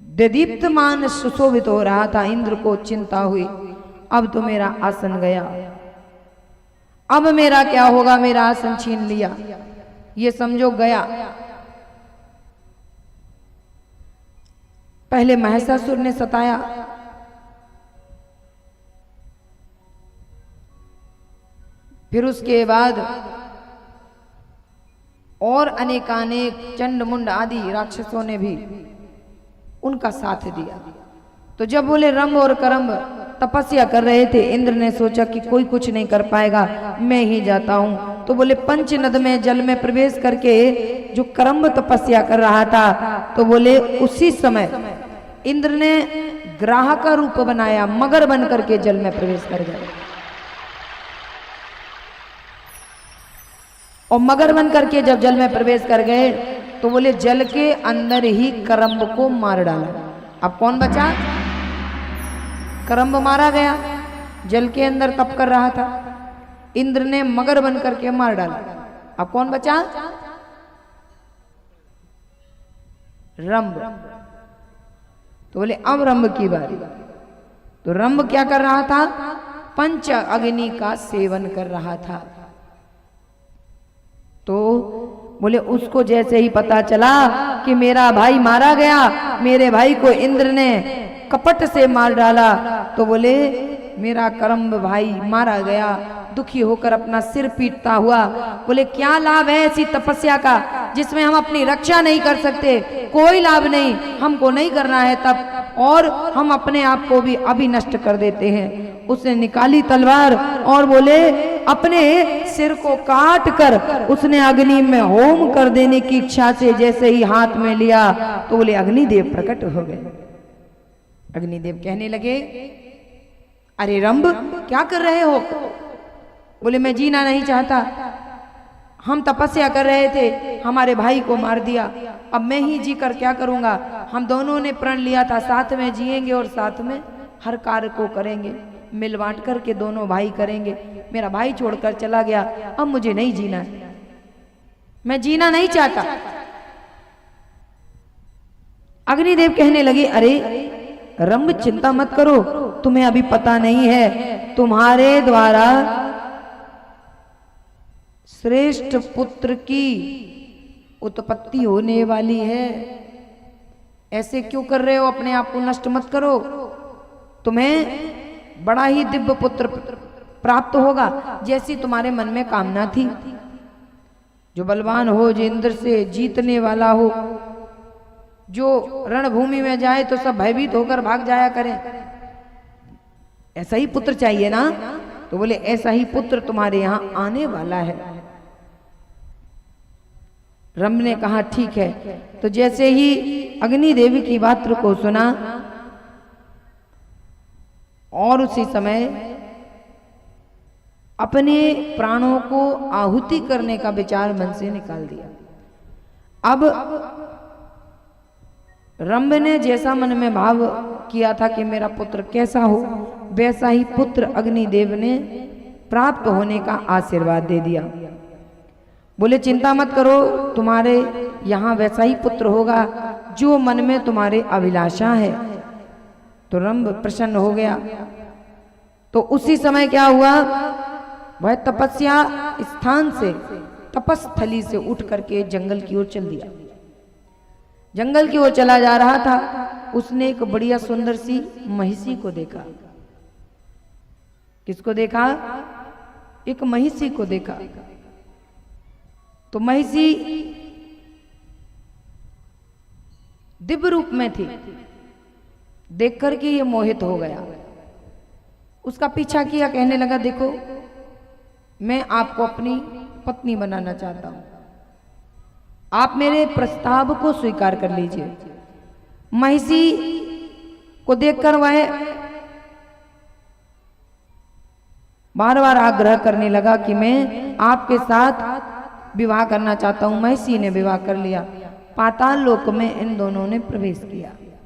दीप्तमान सुशोभित हो रहा था। इंद्र को चिंता हुई, अब तो मेरा आसन गया, अब मेरा क्या होगा, मेरा आसन छीन लिया, ये समझो गया। पहले महिषासुर ने सताया, फिर उसके बाद और अनेकानेक चंड मुंड आदि राक्षसों ने भी उनका साथ दिया। तो जब बोले रंभ और करम्ब तपस्या कर रहे थे, इंद्र ने सोचा कि कोई कुछ नहीं कर पाएगा, मैं ही जाता हूं। तो बोले पंचनद में जल में प्रवेश करके जो करम्ब तपस्या कर रहा था, तो बोले उसी समय इंद्र ने ग्राह का रूप बनाया, मगर बन करके जल में प्रवेश कर गए। और मगर बन करके जब जल में प्रवेश कर गए, तो बोले जल के अंदर ही करम्ब को मार डाला। अब कौन बचा? करम्ब मारा गया, जल के अंदर तप कर रहा था, इंद्र ने मगर बन करके मार डाला। अब कौन बचा? रंभ। तो बोले अब रंभ की बारी। तो रंभ क्या कर रहा था? पंच अग्नि का सेवन कर रहा था। तो बोले उसको जैसे ही पता चला कि मेरा भाई मारा गया, मेरे भाई को इंद्र ने कपट से मार डाला, तो बोले मेरा करम्ब भाई मारा गया। दुखी होकर अपना सिर पीटता हुआ बोले क्या लाभ है ऐसी तपस्या का जिसमें हम अपनी रक्षा नहीं कर सकते? कोई लाभ नहीं, हमको नहीं करना है तप, और हम अपने आप को भी अभी नष्ट कर देते हैं। उसने निकाली तलवार और बोले अपने सिर को काट कर उसने अग्नि में होम कर देने की इच्छा से जैसे ही हाथ में लिया, तो बोले अग्निदेव प्रकट हो गए। अग्निदेव कहने लगे अरे रंभ क्या कर रहे हो? बोले मैं जीना नहीं चाहता, हम तपस्या कर रहे थे, हमारे भाई को मार दिया, अब मैं ही जी कर क्या करूंगा? हम दोनों ने प्रण लिया था साथ में जिएंगे और साथ में हर कार्य को करेंगे, मिल बांट करके दोनों भाई करेंगे। मेरा भाई छोड़कर चला गया, अब मुझे नहीं जीना है, मैं जीना नहीं चाहता। अग्निदेव कहने लगे अरे रंभ चिंता मत करो, तुम्हें अभी पता नहीं है तुम्हारे द्वारा श्रेष्ठ पुत्र की उत्पत्ति होने वाली है। ऐसे क्यों कर रहे हो? अपने आप को नष्ट मत करो, तुम्हें बड़ा ही दिव्य पुत्र प्राप्त होगा जैसी तुम्हारे मन में कामना थी, जो बलवान हो, जो इंद्र से जीतने वाला हो, जो रणभूमि में जाए तो सब भयभीत होकर भाग जाया करें, ऐसा ही पुत्र चाहिए ना? तो बोले ऐसा ही पुत्र तुम्हारे यहां आने वाला है। रंभ ने कहा ठीक है। तो जैसे ही अग्नि देवी की बात को सुना और उसी समय अपने प्राणों को आहुति करने का विचार मन से निकाल दिया। अब रंभ ने जैसा मन में भाव किया था कि मेरा पुत्र कैसा हो, वैसा ही पुत्र अग्निदेव ने प्राप्त होने का आशीर्वाद दे दिया। बोले चिंता मत करो, तुम्हारे यहाँ वैसा ही पुत्र होगा जो मन में तुम्हारे अभिलाषा है। तो रंभ प्रसन्न हो गया। तो उसी समय क्या हुआ, वह तपस्या स्थान से, तपस्थली से उठ करके जंगल की ओर चल दिया। जंगल की ओर चला जा रहा था, उसने एक बढ़िया सुंदर सी महिषी को देखा। किसको देखा? एक महिषी को देखा। तो महिषी दिव्य रूप में थी, देख करके ये मोहित हो गया। उसका पीछा किया, कहने लगा देखो मैं आपको अपनी पत्नी बनाना चाहता हूं, आप मेरे प्रस्ताव को स्वीकार कर लीजिए। महिषी को देखकर वह बार बार आग्रह करने लगा कि मैं आपके साथ विवाह करना चाहता हूं। महिषी ने विवाह कर लिया। पाताल लोक में इन दोनों ने प्रवेश किया।